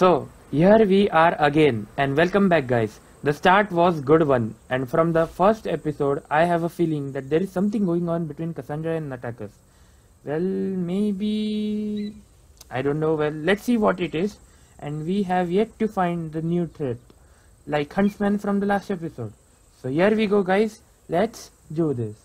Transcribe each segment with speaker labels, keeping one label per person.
Speaker 1: So, here we are again, and welcome back, guys. The start was good one, and from the first episode, I have a feeling that there is something going on between Cassandra and Natakas. Well, maybe... I don't know, well, let's see what it is. And we have yet to find the new threat, like Huntsman from the last episode. So here we go, guys. Let's do this.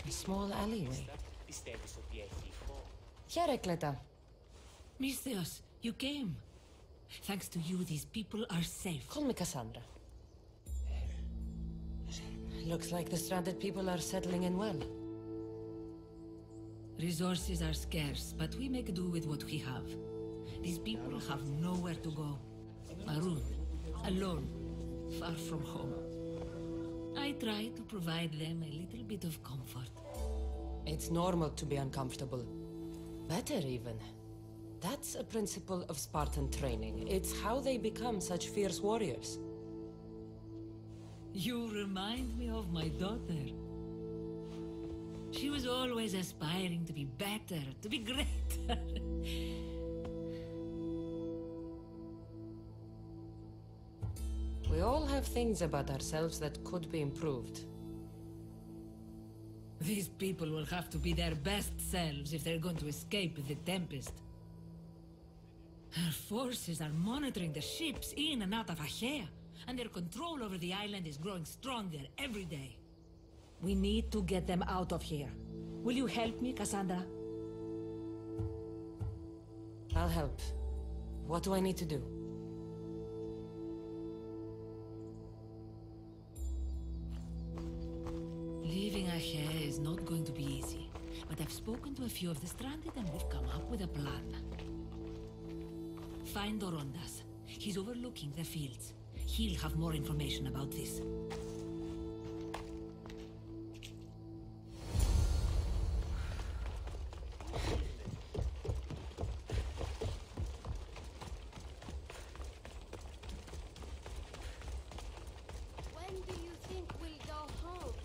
Speaker 2: A small alleyway. Χαίρεκλετα.
Speaker 3: Misthios, you came. Thanks to you, these people are safe.
Speaker 2: Call me Cassandra. Looks like the stranded people are settling in well.
Speaker 3: Resources are scarce, but we make do with what we have. These people have nowhere to go. Maroon, alone, far from home. I try to provide them a little bit of comfort.
Speaker 2: It's normal to be uncomfortable. Better even. That's a principle of Spartan training. It's how they become such fierce warriors.
Speaker 3: You remind me of my daughter. She was always aspiring to be better, to be greater.
Speaker 2: We all have things about ourselves that could be improved.
Speaker 3: These people will have to be their best selves if they're going to escape the Tempest. Her forces are monitoring the ships in and out of Achaea, and their control over the island is growing stronger every day. We need to get them out of here. Will you help me, Cassandra?
Speaker 2: I'll help. What do I need to do?
Speaker 3: Leaving Achaea is not going to be easy, but I've spoken to a few of the stranded and we've come up with a plan. Find Dorondas. He's overlooking the fields. He'll have more information about this.
Speaker 4: When do you think we'll go home?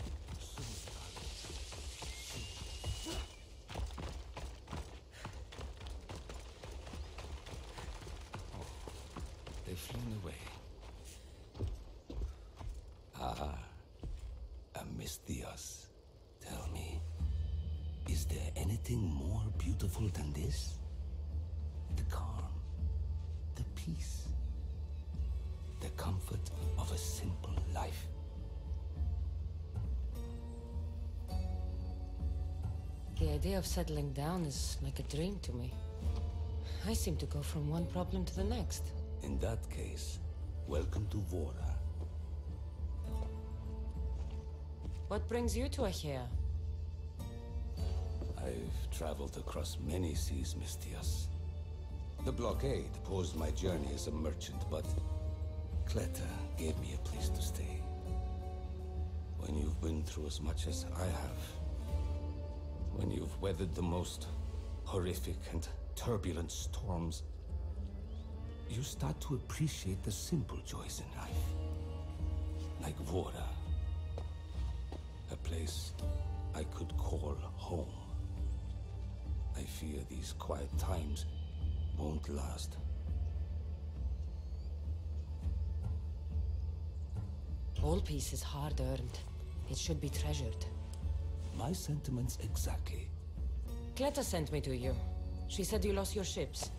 Speaker 5: They've flown away. Misthios, tell me, is there anything more beautiful than this? The calm, the peace, the comfort of a simple life.
Speaker 2: The idea of settling down is like a dream to me. I seem to go from one problem to the next.
Speaker 5: In that case, welcome to Vora.
Speaker 2: What brings you to Achaea?
Speaker 5: I've traveled across many seas, Misthios. The blockade posed my journey as a merchant, but Cleta gave me a place to stay. When you've been through as much as I have, when you've weathered the most, horrific and turbulent storms, you start to appreciate the simple joys in life. Like Vora. A place I could call home. I fear these quiet times won't last.
Speaker 2: All peace is hard-earned. It should be treasured.
Speaker 5: My sentiments exactly.
Speaker 2: Cleta sent me to you. She said you lost your ships.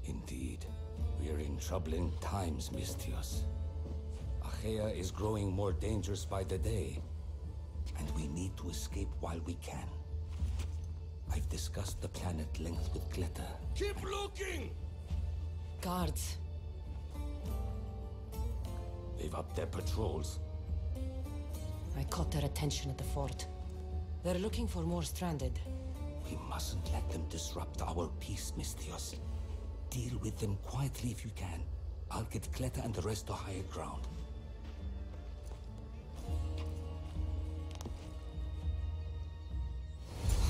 Speaker 5: Indeed. We are in troubling times, Mistios. Achaea is growing more dangerous by the day, and we need to escape while we can. I've discussed the plan at length with Cleta.
Speaker 6: Keep looking!
Speaker 2: Guards.
Speaker 5: They've upped their patrols.
Speaker 2: I caught their attention at the fort. They're looking for more stranded.
Speaker 5: We mustn't let them disrupt our peace, Mistios. Deal with them quietly if you can. I'll get Cleta and the rest to higher ground.
Speaker 2: I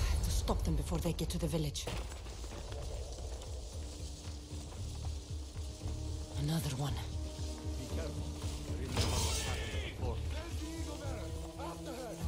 Speaker 2: have to stop them before they get to the village. Another one.
Speaker 6: Be careful. Remember what happened before. There's the eagle there! After her!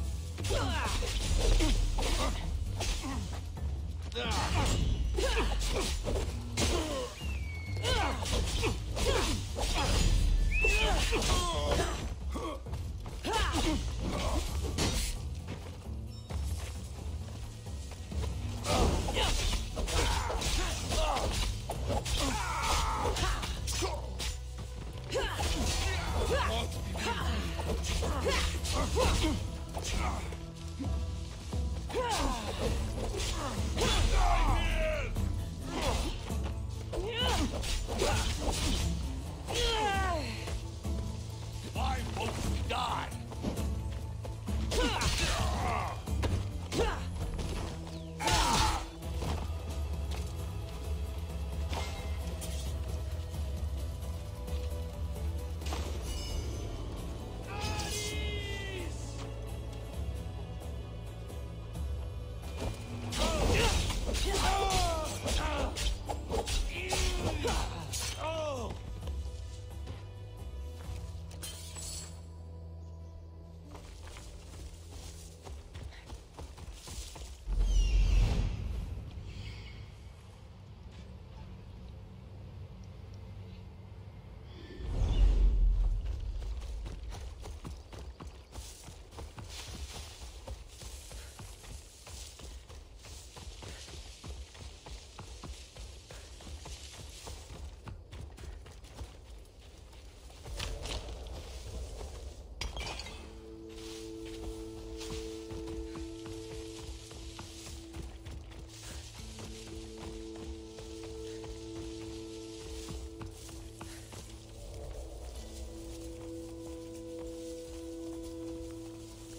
Speaker 6: Why won't you die?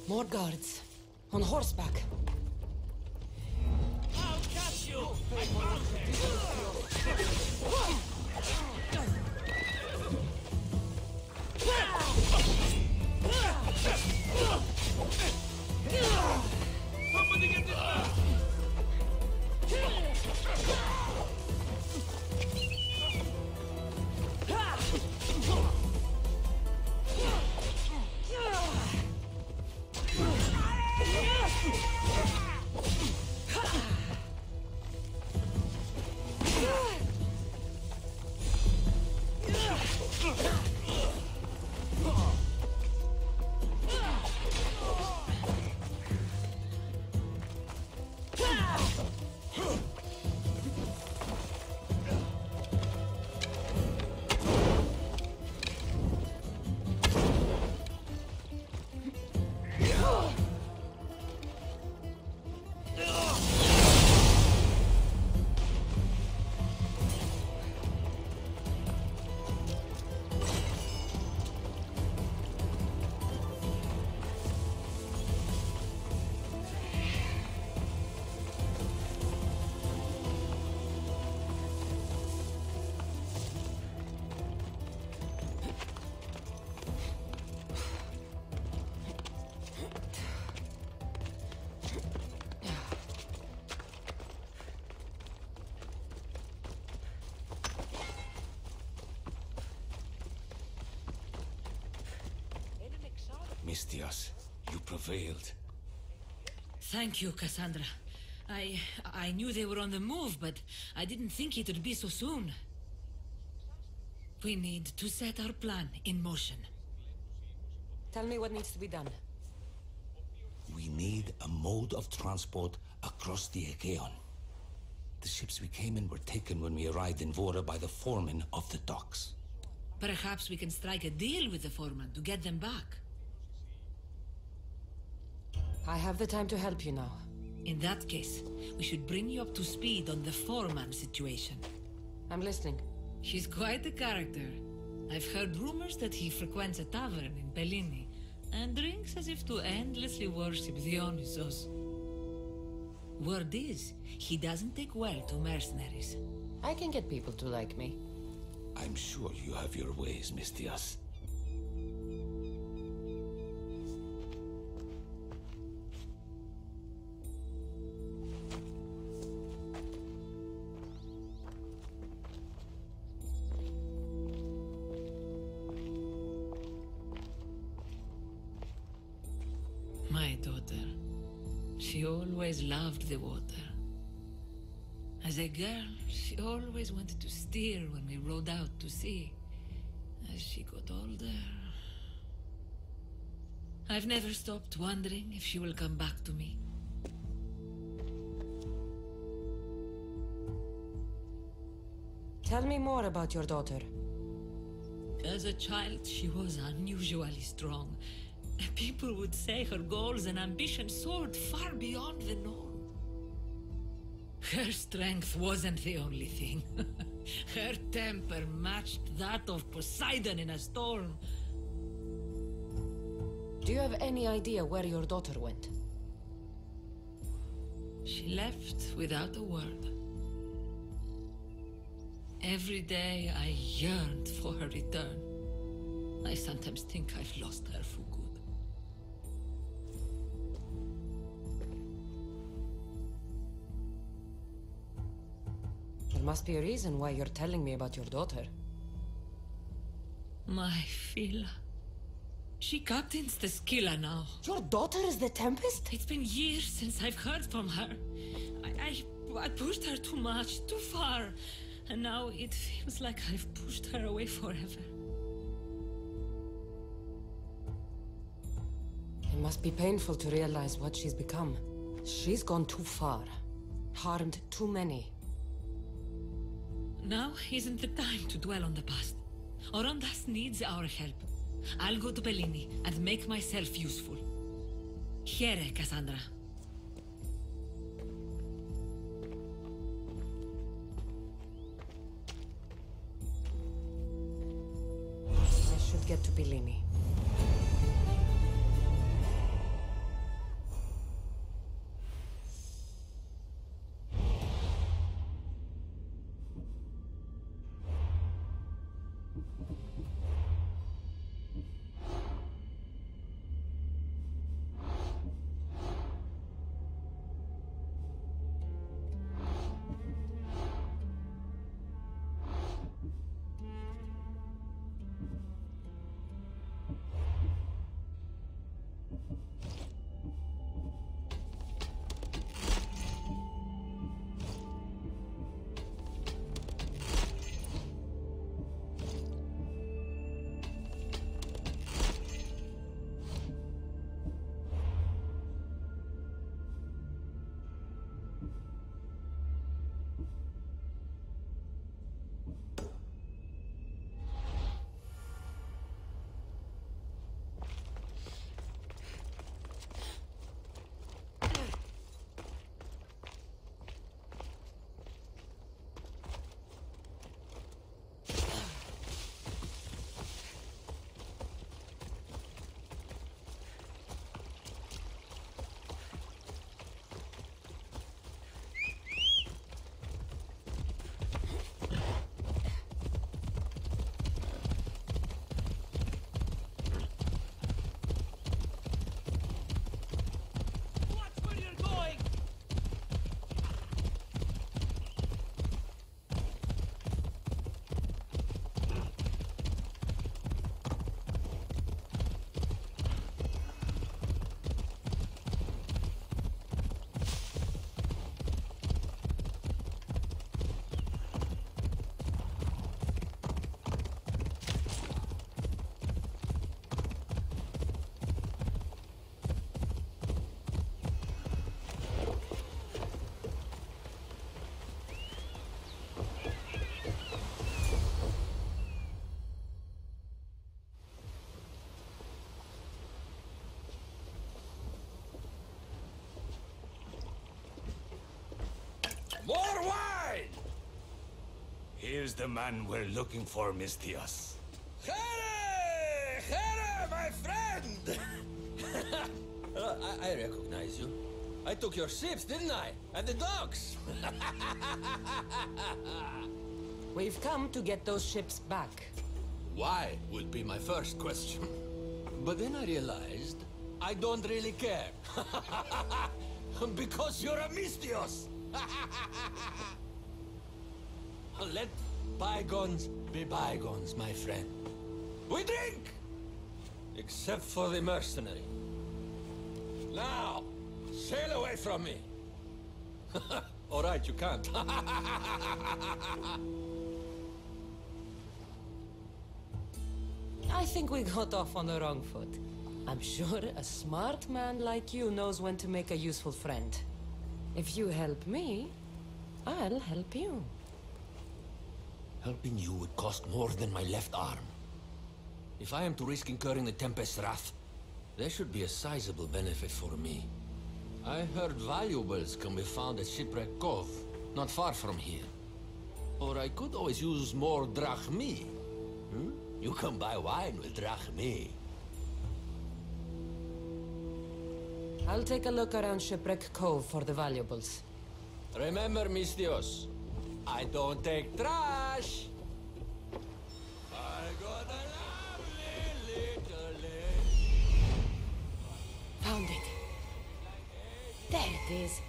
Speaker 2: More guards. On horseback.
Speaker 6: I'll catch you! Somebody get this man!
Speaker 5: Mistias. You prevailed.
Speaker 3: Thank you, Cassandra. I knew they were on the move, but I didn't think it would be so soon. We need to set our plan in motion.
Speaker 2: Tell me what needs to be done.
Speaker 5: We need a mode of transport across the Aegean. The ships we came in were taken when we arrived in Vora by the foreman of the docks.
Speaker 3: Perhaps we can strike a deal with the foreman to get them back.
Speaker 2: I have the time to help you now.
Speaker 3: In that case, we should bring you up to speed on the foreman situation.
Speaker 2: I'm listening.
Speaker 3: He's quite a character. I've heard rumors that he frequents a tavern in Bellini and drinks as if to endlessly worship Dionysos. Word is, he doesn't take well to mercenaries.
Speaker 2: I can get people to like me.
Speaker 5: I'm sure you have your ways, Mistias.
Speaker 3: My daughter. She always loved the water. As a girl, she always wanted to steer when we rode out to sea. As she got older, I've never stopped wondering if she will come back to me.
Speaker 2: Tell me more about your daughter.
Speaker 3: As a child, she was unusually strong. People would say her goals and ambitions soared far beyond the norm. Her strength wasn't the only thing. Her temper matched that of Poseidon in a storm.
Speaker 2: Do you have any idea where your daughter went?
Speaker 3: She left without a word. Every day I yearned for her return. I sometimes think I've lost her for good.
Speaker 2: There must be a reason why you're telling me about your daughter.
Speaker 3: My Phila. She captains the Scylla now.
Speaker 2: Your daughter is the Tempest?
Speaker 3: It's been years since I've heard from her. I pushed her too much, too far. And now it feels like I've pushed her away forever.
Speaker 2: It must be painful to realize what she's become. She's gone too far. Harmed too many.
Speaker 3: Now isn't the time to dwell on the past. Orondas needs our help. I'll go to Bellini and make myself useful. Here, Cassandra.
Speaker 2: I should get to Bellini.
Speaker 5: More wine! Here's the man we're looking for, Mistios.
Speaker 7: Here! Here, my friend! I recognize you. I took your ships, didn't I? And the docks!
Speaker 2: We've come to get those ships back.
Speaker 7: Why would be my first question. But then I realized I don't really care. Because you're a Mistios! Let bygones be bygones, my friend. We drink! Except for the mercenary. Now, sail away from me. All right, you can't.
Speaker 2: I think we got off on the wrong foot. I'm sure a smart man like you knows when to make a useful friend. If you help me, I'll help you.
Speaker 7: Helping you would cost more than my left arm. If I am to risk incurring the Tempest's wrath, there should be a sizable benefit for me. I heard valuables can be found at Shipwreck Cove, not far from here. Or I could always use more drachmi. You can buy wine with drachmi.
Speaker 2: I'll take a look around Shipwreck Cove for the valuables.
Speaker 7: Remember, Mistios, I don't take trash! I got a lovely little lady.
Speaker 2: Found it. There it is.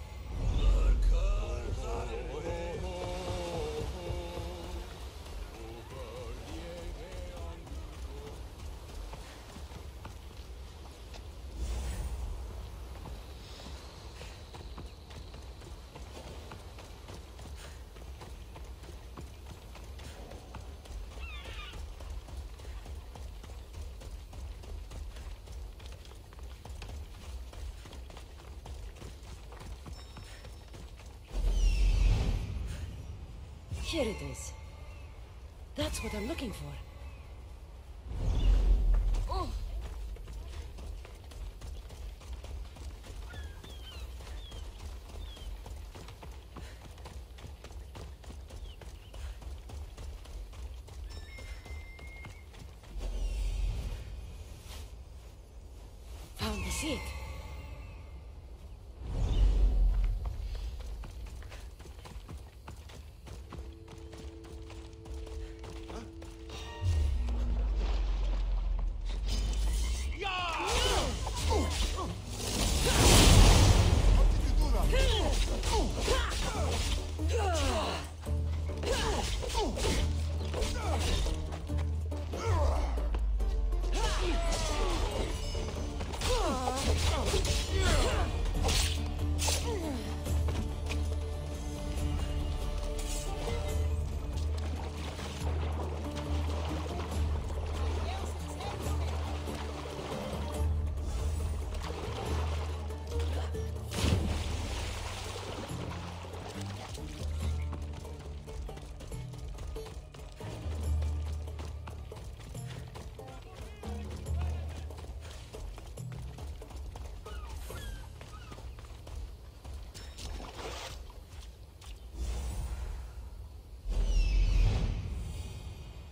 Speaker 2: Here it is. That's what I'm looking for. Oh! Found the seat.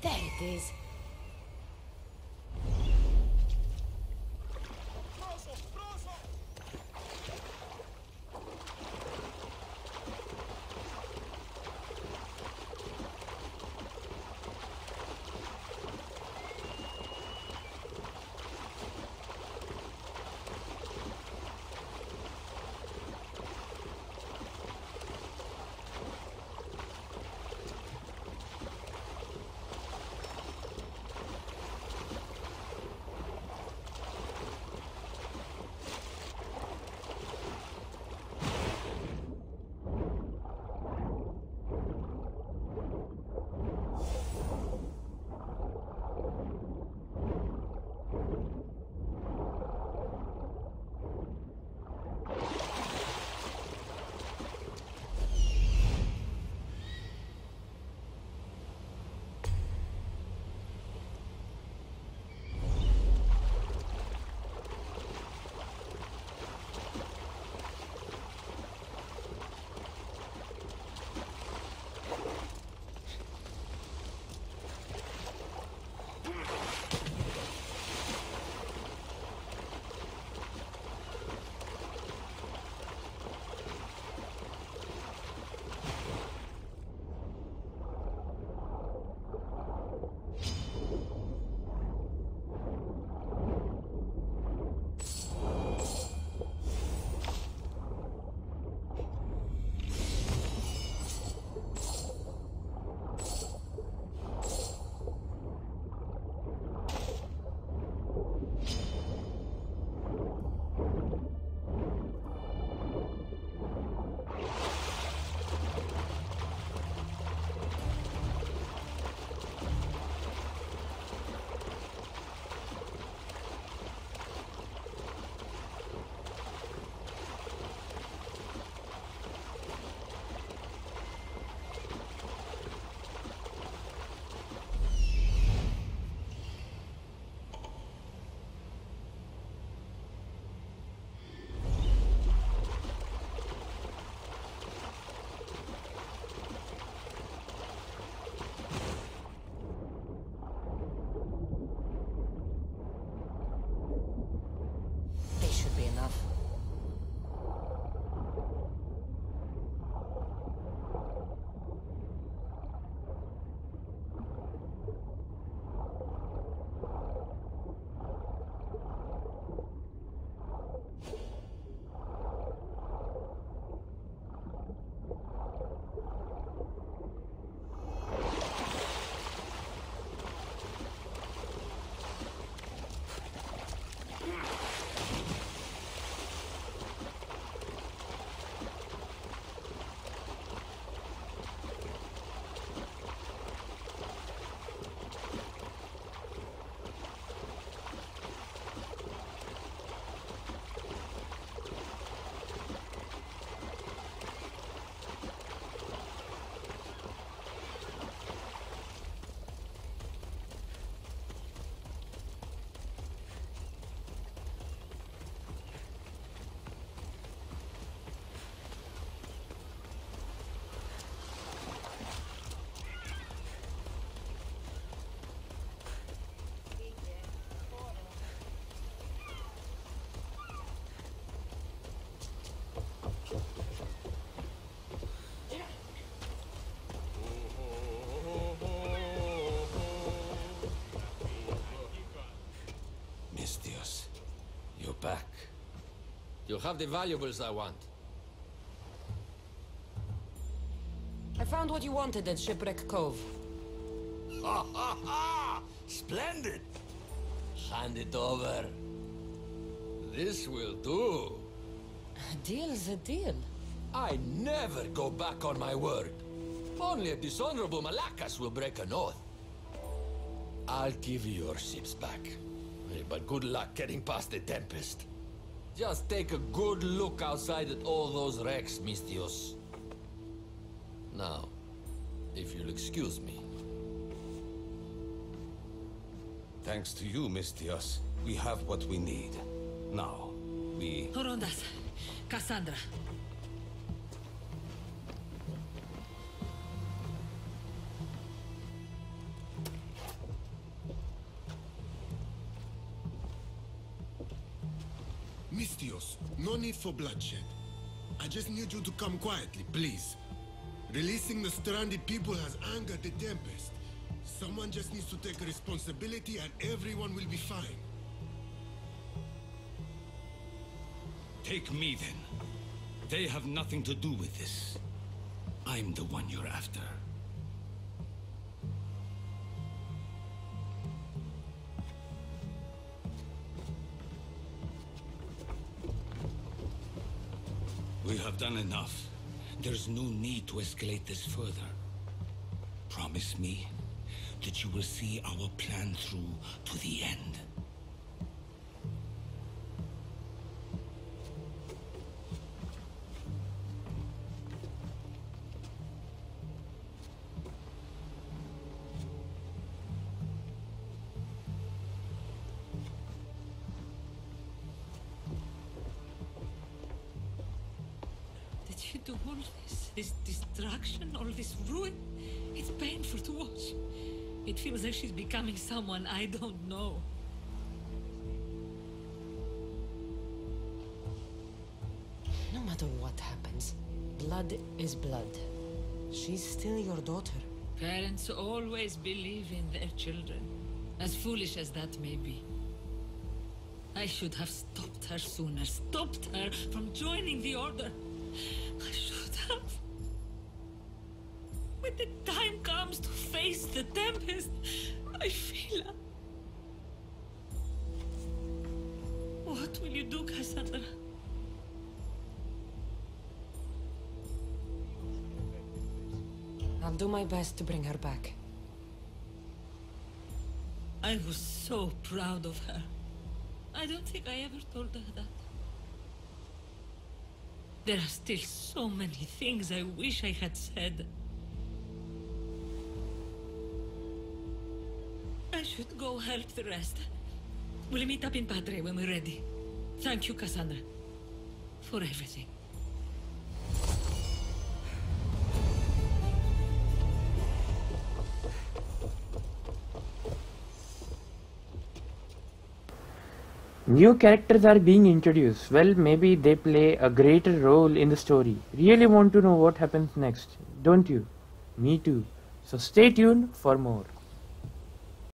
Speaker 2: There it is.
Speaker 7: You'll have the valuables I want.
Speaker 2: I found what you wanted at Shipwreck Cove.
Speaker 7: Ha ha ha! Splendid! Hand it over. This will do.
Speaker 2: A deal's a deal.
Speaker 7: I never go back on my word. Only a dishonorable Malakas will break an oath. I'll give you your ships back. But good luck getting past the Tempest. Just take a good look outside at all those wrecks, Mistios. Now, if you'll excuse me.
Speaker 5: Thanks to you, Mistios, we have what we need. Now, we...
Speaker 3: Horondas, Cassandra.
Speaker 8: Mistios, no need for bloodshed. I just need you to come quietly, please. Releasing the stranded people has angered the Tempest. Someone just needs to take responsibility and everyone will be fine.
Speaker 9: Take me then. They have nothing to do with this. I'm the one you're after. We have done enough. There's no need to escalate this further. Promise me that you will see our plan through to the end.
Speaker 3: Did you do all this destruction, all this ruin? It's painful to watch. It feels like she's becoming someone I don't know.
Speaker 2: No matter what happens, blood is blood. She's still your daughter.
Speaker 3: Parents always believe in their children, as foolish as that may be. I should have stopped her sooner, stopped her from joining the Order. I should have. When the time comes to face the Tempest, I feel... What will you do, Cassandra?
Speaker 2: I'll do my best to bring her back.
Speaker 3: I was so proud of her. I don't think I ever told her that. There are still so many things I wish I had said. I should go help the rest. We'll meet up in Padre when we're ready. Thank you, Cassandra, for everything.
Speaker 1: New characters are being introduced. Well, maybe they play a greater role in the story. Really want to know what happens next, don't you? Me too. So stay tuned for more.